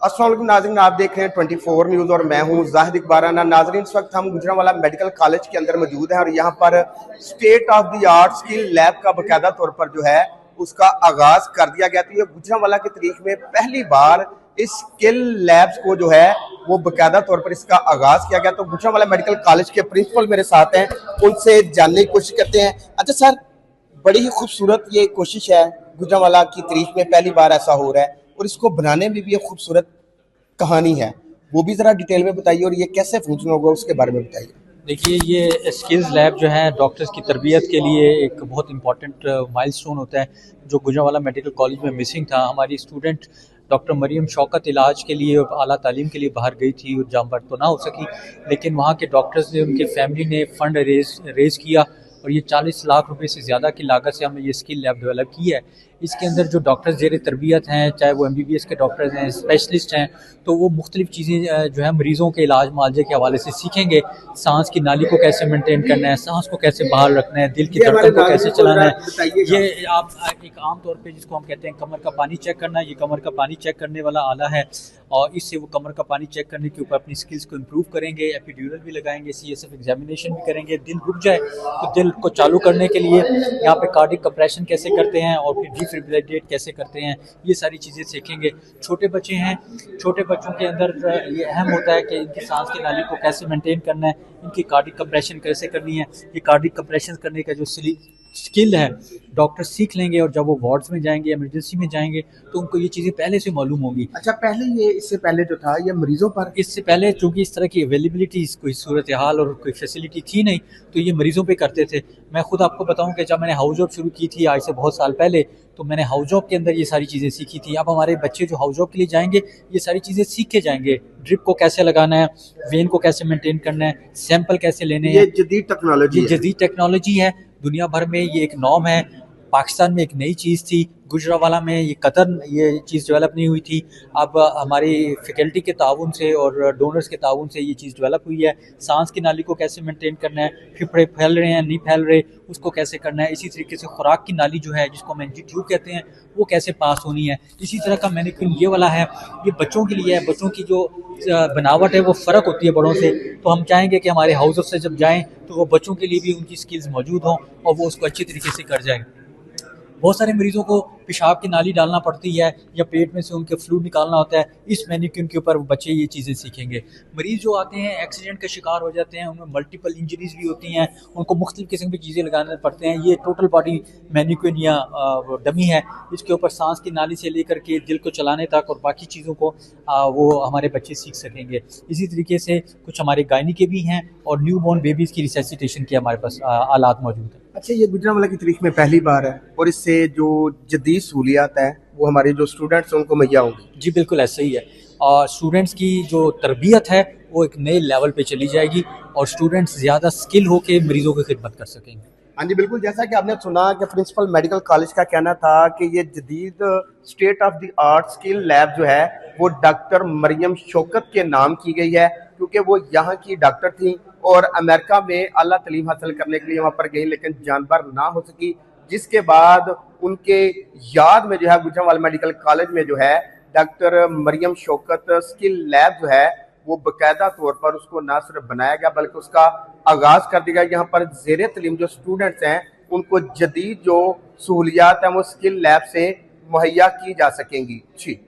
अस्सलाम वालेकुम नाज़रीन, आप देख रहे हैं 24 न्यूज़ और मैं हूं जाहिद इकबाराना। नाज़रीन, इस वक्त हम गुजरांवाला मेडिकल कॉलेज के अंदर मौजूद हैं और यहाँ पर state of the art skill lab का बाकायदा तौर पर जो है उसका आगाज कर दिया गया। तो ये गुजरांवाला की तारीख में पहली बार इस स्किल लैब्स को जो है वो बाकायदा तौर पर इसका आगाज किया गया। तो गुजरांवाला मेडिकल कॉलेज के प्रिंसिपल मेरे साथ हैं, उनसे जानने की कोशिश करते हैं। अच्छा सर, बड़ी ही खूबसूरत ये कोशिश है, गुजरांवाला की तारीख में पहली बार ऐसा हो रहा है और इसको बनाने में भी एक खूबसूरत कहानी है, वो भी ज़रा डिटेल में बताइए और ये कैसे फंक्शन होगा उसके बारे में बताइए। देखिए, ये स्किल्स लैब जो है डॉक्टर्स की तरबियत के लिए एक बहुत इंपॉर्टेंट माइलस्टोन होता है, जो गुजरांवाला मेडिकल कॉलेज में मिसिंग था। हमारी स्टूडेंट डॉक्टर मरियम शौकत इलाज के लिए और आला तालीम के लिए बाहर गई थी और जहाँ पर तो ना हो सकी, लेकिन वहाँ के डॉक्टर्स ने, उनके फैमिली ने फ़ंड रेज़ किया और ये 40 लाख रुपए से ज़्यादा की लागत से हमने ये स्किल लैब डेवलप की है। इसके अंदर जो डॉक्टर्स ज़ेर तरबियत हैं, चाहे वो MBBS के डॉक्टर्स हैं, स्पेशलिस्ट हैं, तो वो मुख्तलिफ चीज़ें जो है मरीज़ों के इलाज मुआवजे के हवाले से सीखेंगे। सांस की नाली को कैसे मेंटेन करना है, सांस को कैसे बाहर रखना है, दिल की धड़कन को कैसे चलाना है। ये आप एक आम तौर पे जिसको हम कहते हैं कमर का पानी चेक करना, ये कमर का पानी चेक करने वाला आला है और इससे वो कमर का पानी चेक करने के ऊपर अपनी स्किल्स को इम्प्रूव करेंगे। एपिड्यूरल भी लगाएंगे, CSF एग्जामिनेशन भी करेंगे। दिल रुक जाए तो दिल को चालू करने के लिए यहाँ पे कार्डिक कंप्रेशन कैसे करते हैं और फिर डिफिब्रिलेट कैसे करते हैं, ये सारी चीज़ें सीखेंगे। छोटे बच्चे हैं, छोटे बच्चों के अंदर ये अहम होता है कि इनकी सांस की नाली को कैसे मेंटेन करना है, इनकी कार्डिक कंप्रेशन कैसे करनी है। ये कार्डिक कंप्रेशन करने का जो स्किल है डॉक्टर सीख लेंगे और जब वो वार्ड्स में जाएंगे, इमरजेंसी में जाएंगे, तो उनको ये चीज़ें पहले से मालूम होंगी। अच्छा, पहले ये इससे पहले जो था ये मरीजों पर, इससे पहले चूंकि इस तरह की अवेलेबिलिटी, कोई सूरत हाल और कोई फैसिलिटी थी नहीं, तो ये मरीज़ों पे करते थे। मैं खुद आपको बताऊं कि जब मैंने हाउस जॉब शुरू की थी आज से बहुत साल पहले, तो मैंने हाउस जॉब के अंदर ये सारी चीज़ें सीखी थी। अब हमारे बच्चे जो हाउस जॉब के लिए जाएंगे ये सारी चीज़ें सीख के जाएंगे। ड्रिप को कैसे लगाना है, वेन को कैसे मेंटेन करना है, सैंपल कैसे लेने हैं। ये जदीद टेक्नोलॉजी है, दुनिया भर में ये एक नॉर्म है। पाकिस्तान में एक नई चीज़ थी, गुजरांवाला में ये कतर ये चीज़ डेवलप नहीं हुई थी। अब हमारी फैकल्टी के ताउन से और डोनर्स के ताउन से ये चीज़ डेवलप हुई है। सांस की नाली को कैसे मेंटेन करना है, फेफड़े फैल रहे हैं नहीं फैल रहे, उसको कैसे करना है। इसी तरीके से खुराक की नाली जो है, जिसको हम एंजियोट्यूब कहते हैं, वो कैसे पास होनी है। इसी तरह का मैनिक्विन ये वाला है, ये बच्चों के लिए है। बच्चों की जो बनावट है वो फ़र्क होती है बड़ों से, तो हम चाहेंगे कि हमारे हाउस से जब जाएँ तो वो बच्चों के लिए भी उनकी स्किल्स मौजूद हों और वो उसको अच्छी तरीके से कर जाएँ। बहुत सारे मरीजों को पेशाब की नाली डालना पड़ती है या पेट में से उनके फ्लूइड निकालना होता है। इस मैनिक्विन के ऊपर बच्चे ये चीज़ें सीखेंगे। मरीज जो आते हैं एक्सीडेंट का शिकार हो जाते हैं, उनमें मल्टीपल इंजरीज भी होती हैं, उनको मुख्तलिफ किस्म की चीज़ें लगाने पड़ते हैं। ये टोटल बॉडी मैनिक्विन या डमी है, इसके ऊपर सांस की नाली से लेकर के दिल को चलाने तक और बाकी चीज़ों को वो हमारे बच्चे सीख सकेंगे। इसी तरीके से कुछ हमारे गायनी के भी हैं और न्यू बॉर्न बेबीज़ की रिसेसिटेशन के हमारे पास आलात मौजूद हैं। अच्छा, ये गुजरांवाला की तारीख में पहली बार है और इससे जो जदीद सहूलियात है वो हमारे जो स्टूडेंट्स हैं उनको मुहैया होंगी। जी बिल्कुल ऐसा ही है, और स्टूडेंट्स की जो तरबियत है वो एक नए लेवल पे चली जाएगी और स्टूडेंट्स ज़्यादा स्किल होके मरीजों की खिदमत कर सकेंगे। हाँ जी बिल्कुल, जैसा कि आपने सुना कि प्रिंसिपल मेडिकल कॉलेज का कहना था कि ये जदीद state of the art skill lab जो है वो डॉक्टर मरियम शौकत के नाम की गई है, क्योंकि वो यहाँ की डॉक्टर थी और अमेरिका में आला तालीम हासिल करने के लिए वहाँ पर गई, लेकिन जानबर ना हो सकी, जिसके बाद उनके याद में जो है गुजरांवाला मेडिकल कॉलेज में जो है doctor Mariam Shaukat skill lab जो है वो बाकायदा तौर पर उसको ना सिर्फ बनाया गया बल्कि उसका आगाज कर दिया गया। यहाँ पर ज़ेरे तलीम जो स्टूडेंट्स हैं उनको जदीद जो सहूलियात हैं वो स्किल लैब से मुहैया की जा सकेंगी। जी।